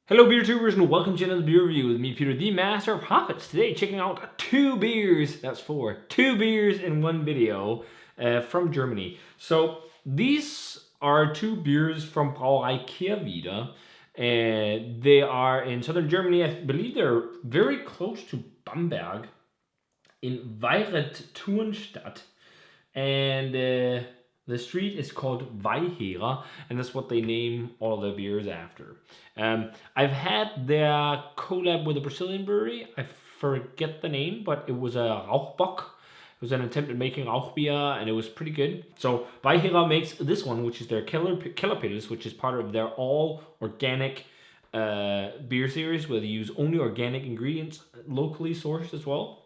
Hello beer tubers and welcome to another beer review with me, Peter, the master of hoppets. Today checking out two beers in one video from Germany. So these are two beers from Brauerei Keller, and they are in southern Germany. I believe they're very close to Bamberg in Viereth-Trunstadt. And the street is called Weiherer, and that's what they name all the beers after. I've had their collab with a Brazilian brewery. I forget the name, but it was a Rauchbock. It was an attempt at making Rauchbier, and it was pretty good. So Weiherer makes this one, which is their Keller-Pils, which is part of their all-organic beer series, where they use only organic ingredients, locally sourced as well.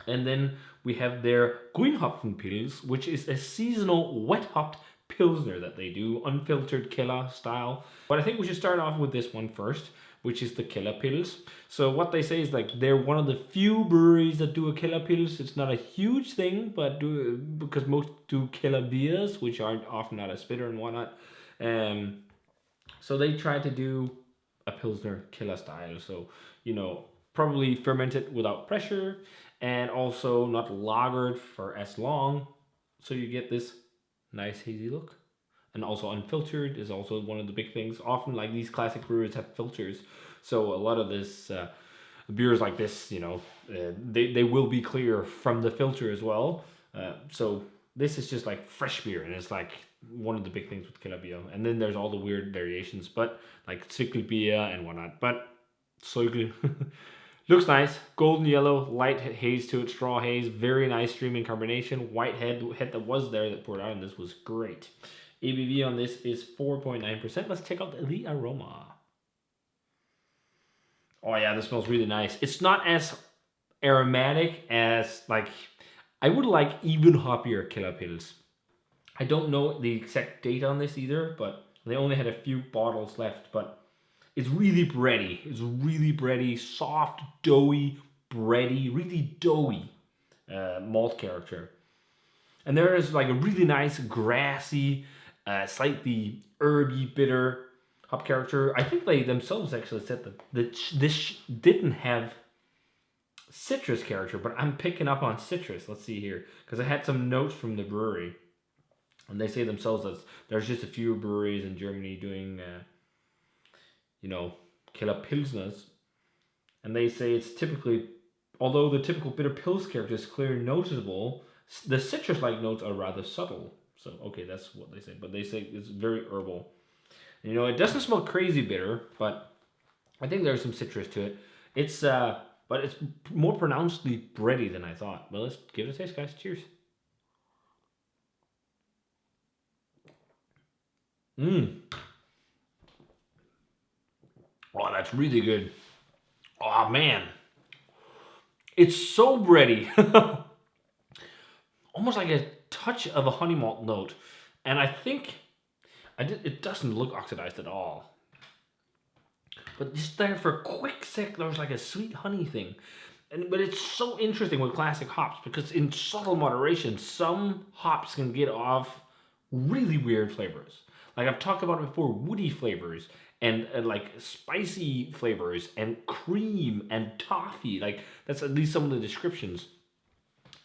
And then we have their Grünhopfen Pils, which is a seasonal wet hopped pilsner that they do, unfiltered Keller style. But I think we should start off with this one first, which is the Keller-Pils. So what they say is like they're one of the few breweries that do a Keller-Pils. It's not a huge thing, but because most do Kellerbiers, which are often not as bitter and whatnot. So they try to do a pilsner Keller style. So, probably fermented without pressure and also not lagered for as long, so you get this nice hazy look. And also unfiltered is also one of the big things. Often like these classic breweries have filters, so a lot of this beers like this, they will be clear from the filter as well. So this is just like fresh beer, and it's like one of the big things with Kellerbier. And then there's all the weird variations, but like Zwickelbier and whatnot. But Zeugel looks nice, golden yellow, light haze to it, straw haze, very nice streaming carbonation. White head that was there that poured out on this was great. ABV on this is 4.9%. Let's check out the aroma. Oh yeah, this smells really nice. It's not as aromatic as I would like even hoppier Keller-Pils. I don't know the exact date on this either, but they only had a few bottles left, but it's really bready. It's really bready, soft, doughy, bready, really doughy malt character. And there is like a really nice grassy, slightly herby, bitter hop character. I think they themselves actually said that this didn't have citrus character, but I'm picking up on citrus. Let's see here, because I had some notes from the brewery, and they say themselves that there's just a few breweries in Germany doing Keller Pilsners, and they say it's typically, although the typical bitter Pils character is clear and noticeable, the citrus-like notes are rather subtle. So, okay, that's what they say, but they say it's very herbal. And, it doesn't smell crazy bitter, but I think there's some citrus to it. It's, but it's more pronouncedly bready than I thought. Well, let's give it a taste, guys. Cheers. Oh, that's really good. Oh, man. It's so bready. Almost like a touch of a honey malt note. And I think it doesn't look oxidized at all. But just there for a quick sec, there's like a sweet honey thing. But it's so interesting with classic hops, because in subtle moderation, some hops can get off really weird flavors. Like I've talked about it before, woody flavors and like spicy flavors and cream and toffee. Like that's at least some of the descriptions.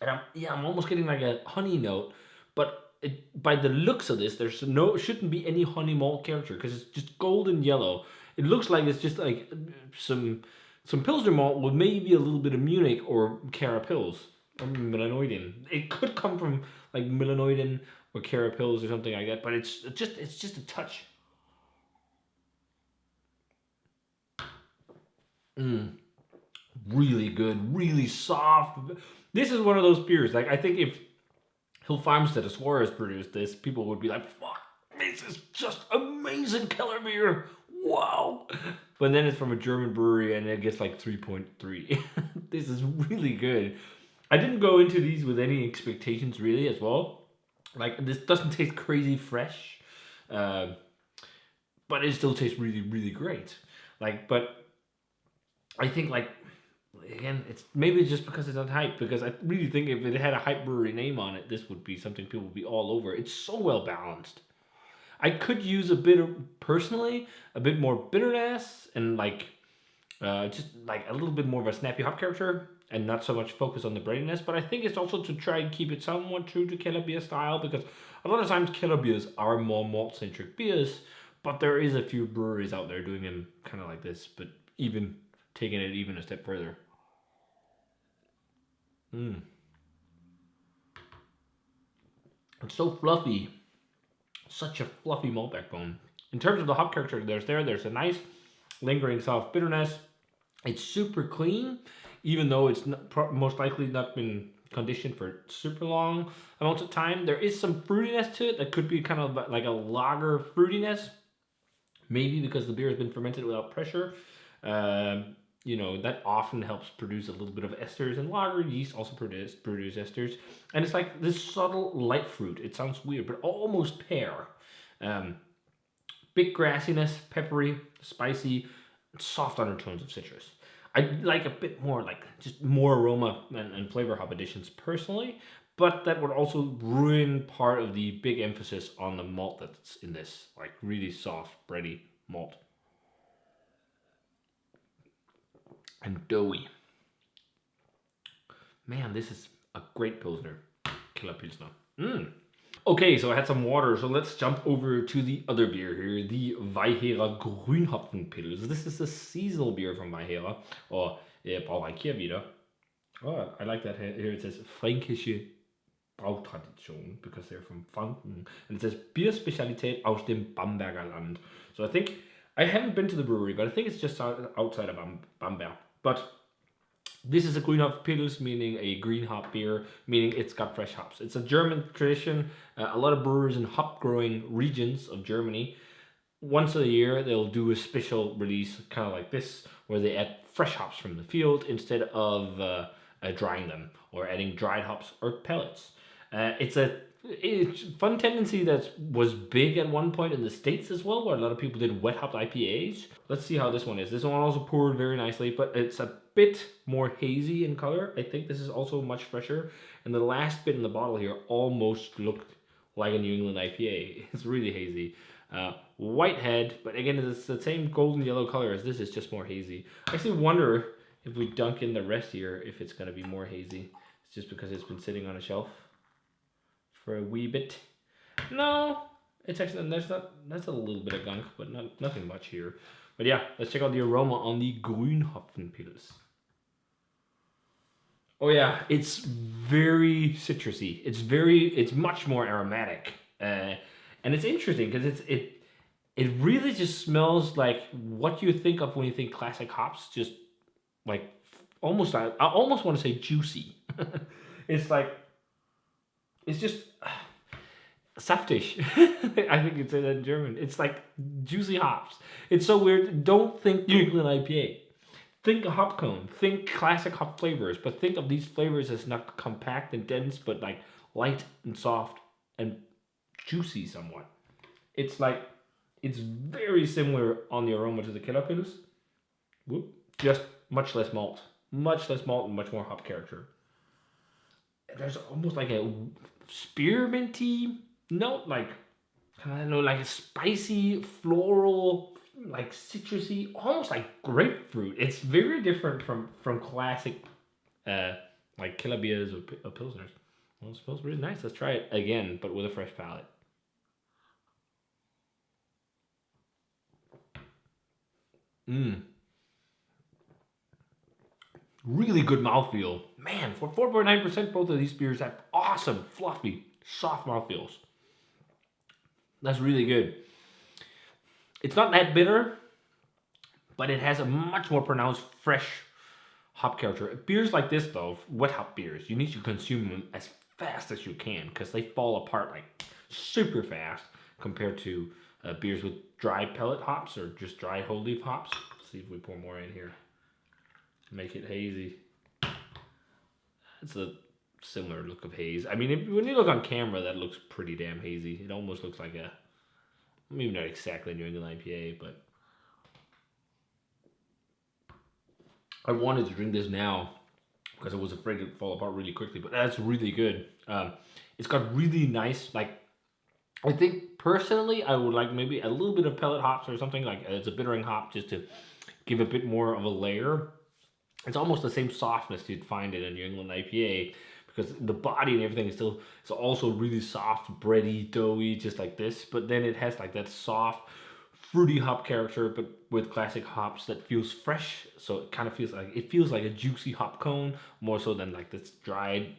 And I'm almost getting like a honey note, but by the looks of this, shouldn't be any honey malt character, because it's just golden yellow. It looks like it's just like some Pilsner malt with maybe a little bit of Munich or Cara-Pils or Melanoidin. It could come from like Melanoidin or Cara-Pils or something like that, but it's just a touch. Really good, really soft. This is one of those beers. Like I think if Hill Farmstead or Suarez produced this, people would be like, "Fuck, this is just amazing Kellerbier. Wow!" But then it's from a German brewery and it gets like 3.3. This is really good. I didn't go into these with any expectations really as well. Like this doesn't taste crazy fresh, but it still tastes really, really great. But I think again, it's just because it's on hype. Because I really think if it had a hype brewery name on it, this would be something people would be all over. It's so well balanced. I could use a bit of, personally, a bit more bitterness and like just like a little bit more of a snappy hop character and not so much focus on the breadiness. But I think it's also to try and keep it somewhat true to Kellerbier style, because a lot of times Kellerbiers are more malt centric beers, but there is a few breweries out there doing them kind of like this, but even taking it even a step further. Mm. It's so fluffy, such a fluffy malt backbone. In terms of the hop character, there's a nice lingering soft bitterness. It's super clean, even though it's most likely not been conditioned for super long amounts of time. There is some fruitiness to it that could be kind of like a lager fruitiness, maybe because the beer has been fermented without pressure. That often helps produce a little bit of esters, and lager yeast also produce esters. And it's like this subtle light fruit. It sounds weird, but almost pear. Um, Big grassiness, peppery, spicy, soft undertones of citrus. I like a bit more, like just more aroma and flavor hop additions personally, but that would also ruin part of the big emphasis on the malt that's in this, like really soft, bready malt. And doughy. Man, this is a great Pilsner. Keller-Pilsner. Okay, so I had some water, so let's jump over to the other beer here, the Weiherer Grünhopfen Pils. This is a seasonal beer from Weiherer, or Brauerei wieder. Oh, I like that here it says Fränkische Brautradition, because they're from Franken. And it says Bierspezialität aus dem Bamberger Land. So I think, I haven't been to the brewery, but I think it's just outside of Bamberg. But this is a Grünhopf Pils, meaning a green hop beer, meaning it's got fresh hops. It's a German tradition. A lot of brewers in hop growing regions of Germany, once a year, they'll do a special release, kind of like this, where they add fresh hops from the field instead of drying them or adding dried hops or pellets. It's a fun tendency that was big at one point in the States as well, where a lot of people did wet hopped IPAs. Let's see how this one is. This one also poured very nicely, but it's a bit more hazy in color. I think this is also much fresher. And the last bit in the bottle here almost looked like a New England IPA. It's really hazy. White head, but again, it's the same golden yellow color as this, is just more hazy. I actually wonder if we dunk in the rest here, if it's going to be more hazy. It's just because it's been sitting on a shelf for a wee bit. No, it's actually, that's a little bit of gunk, but nothing much here. But yeah, let's check out the aroma on the Grünhopfenpils. Oh yeah, it's very citrusy. It's much more aromatic. And it's interesting because it really just smells like what you think of when you think classic hops. Just like almost, I almost want to say juicy. It's like, it's just saftig. I think it's in German. It's like juicy hops. It's so weird. Don't think New England IPA. Think a hop cone. Think classic hop flavors, but think of these flavors as not compact and dense, but like light and soft and juicy somewhat. It's like, it's very similar on the aroma to the Kellerpils. Just much less malt. Much less malt and much more hop character. There's almost like a spearminty note, like, I don't know, like a spicy, floral, like citrusy, almost like grapefruit. It's very different from classic, like Kellerbiers or Pilsners. Well, it smells really nice. Let's try it again, but with a fresh palate. Really good mouthfeel. Man, for 4.9%, both of these beers have awesome, fluffy, soft mouthfeels. That's really good. It's not that bitter, but it has a much more pronounced fresh hop character. Beers like this, though, wet hop beers, you need to consume them as fast as you can because they fall apart like super fast compared to beers with dry pellet hops or just dry whole leaf hops. Let's see if we pour more in here. Make it hazy. It's a similar look of haze. I mean, when you look on camera, that looks pretty damn hazy. It almost looks like a, maybe not exactly New England IPA, but I wanted to drink this now because I was afraid it would fall apart really quickly, but that's really good. It's got really nice, like, I think personally, I would like maybe a little bit of pellet hops or something like it's a bittering hop just to give a bit more of a layer. It's almost the same softness you'd find in a New England IPA because the body and everything is still it's also really soft, bready, doughy, just like this. But then it has like that soft, fruity hop character, but with classic hops that feels fresh. So it kind of feels like a juicy hop cone more so than like this dried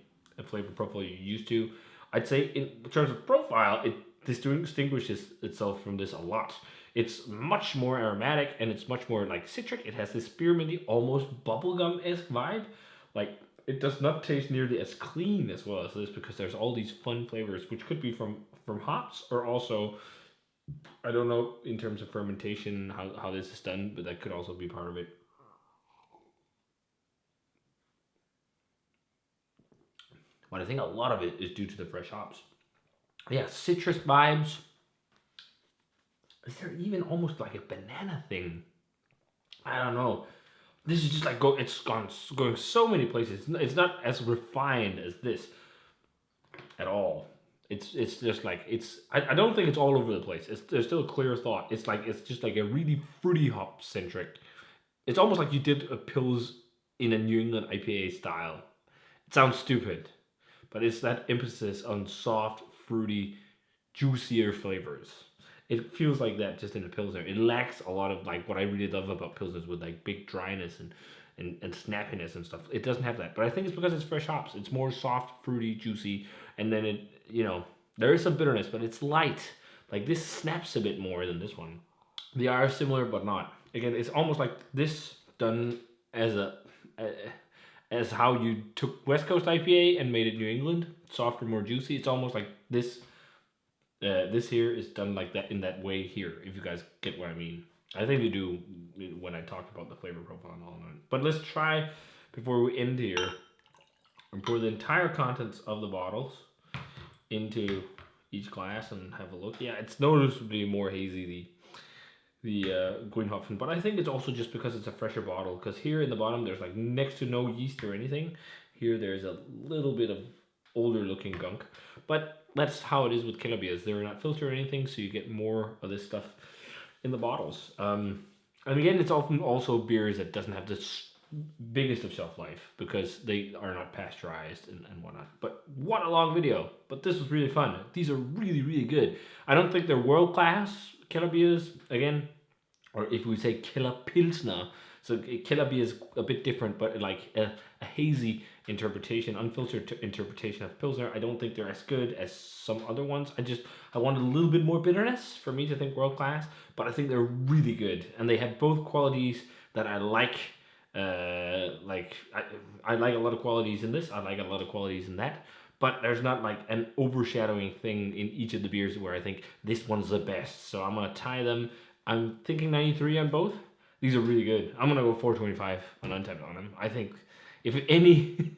flavor profile you're used to. I'd say in terms of profile, it distinguishes itself from this a lot. It's much more aromatic and it's much more like citric. It has this spearminty, almost bubblegum-esque vibe. Like it does not taste nearly as clean as well as this because there's all these fun flavors, which could be from hops or also I don't know in terms of fermentation how this is done, but that could also be part of it. But I think a lot of it is due to the fresh hops. Yeah, citrus vibes. Is there even almost like a banana thing? I don't know. This is just like it's going so many places. It's not as refined as this at all. It's just like I don't think it's all over the place. There's still a clear thought. It's just like a really fruity hop centric. It's almost like you did a Pils in a New England IPA style. It sounds stupid, but it's that emphasis on soft, fruity, juicier flavors. It feels like that just in a Pilsner. It lacks a lot of like what I really love about Pilsners with like big dryness and snappiness and stuff. It doesn't have that. But I think it's because it's fresh hops. It's more soft, fruity, juicy, and then there is some bitterness, but it's light. Like this snaps a bit more than this one. They are similar but not. Again, it's almost like this done as as how you took West Coast IPA and made it New England, softer, more juicy. It's almost like this. This here is done like that in that way here. If you guys get what I mean, I think you do when I talked about the flavor profile and all that. But let's try before we end here and pour the entire contents of the bottles into each glass and have a look. Yeah, it's noticeably more hazy the Grünhopfen, but I think it's also just because it's a fresher bottle. Because here in the bottom there's like next to no yeast or anything. Here there's a little bit of older looking gunk, but that's how it is with Kellerbiers. They're not filtered or anything, so you get more of this stuff in the bottles. And again, it's often also beers that doesn't have the biggest of shelf life because they are not pasteurized and whatnot. But what a long video. But this was really fun. These are really, really good. I don't think they're world-class Kellerbiers, again, or if we say Keller-Pilsner. So Kellerbier is a bit different, but like a hazy interpretation, unfiltered interpretation of Pilsner. I don't think they're as good as some other ones. I wanted a little bit more bitterness for me to think world class, but I think they're really good, and they have both qualities that I like. I like a lot of qualities in this. I like a lot of qualities in that. But there's not like an overshadowing thing in each of the beers where I think this one's the best. So I'm gonna tie them. I'm thinking 93 on both. These are really good. I'm gonna go 425 on Untappd on them. I think if any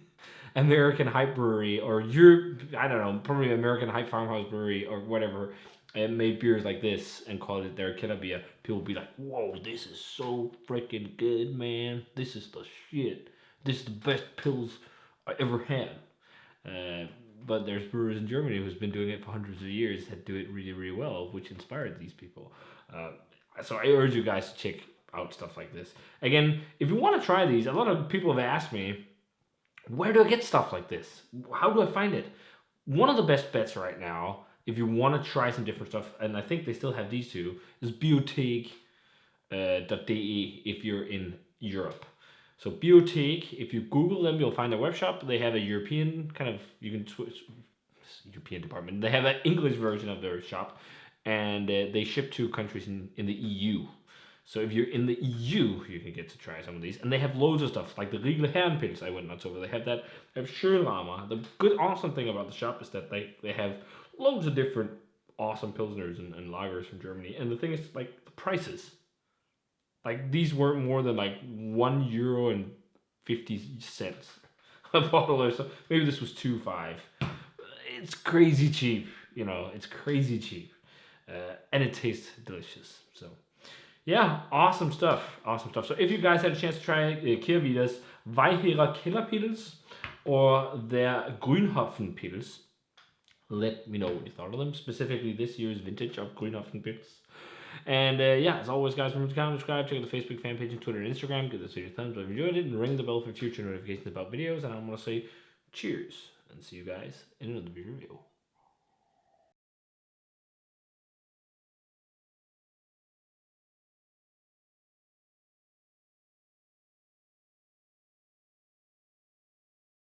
American hype brewery or I don't know, probably American hype farmhouse brewery or whatever, made beers like this and called it their Kellerbier, people will be like, whoa, this is so freaking good, man. This is the shit. This is the best pills I ever had. But there's brewers in Germany who's been doing it for hundreds of years that do it really, really well, which inspired these people. So I urge you guys to check out stuff like this. Again, if you want to try these, a lot of people have asked me, where do I get stuff like this? How do I find it? One of the best bets right now, if you want to try some different stuff, and I think they still have these two, is biotech.de if you're in Europe. So biotech, if you Google them, you'll find their web shop. They have a European kind of, you can switch, European department. They have an English version of their shop, and they ship to countries in the EU. So if you're in the EU, you can get to try some of these. And they have loads of stuff, like the Weiherer Keller-Pils I went nuts over. They have that. They have Schönlama. The good, awesome thing about the shop is that they have loads of different awesome Pilsners and lagers from Germany. And the thing is, like, the prices. Like, these weren't more than, like, €1.50 a bottle or so. Maybe this was 2.5. It's crazy cheap, it's crazy cheap. And it tastes delicious, so... Yeah, awesome stuff. So if you guys had a chance to try Kirvidas Weiherer Keller-Pils or their Grünhopfen Pils, let me know what you thought of them, specifically this year's vintage of Grünhopfen Pils. And yeah, as always, guys, remember to comment, subscribe, check out the Facebook fan page and Twitter and Instagram. Give this video a thumbs up if you enjoyed it, and ring the bell for future notifications about videos. And I'm going to say cheers, and see you guys in another beer review.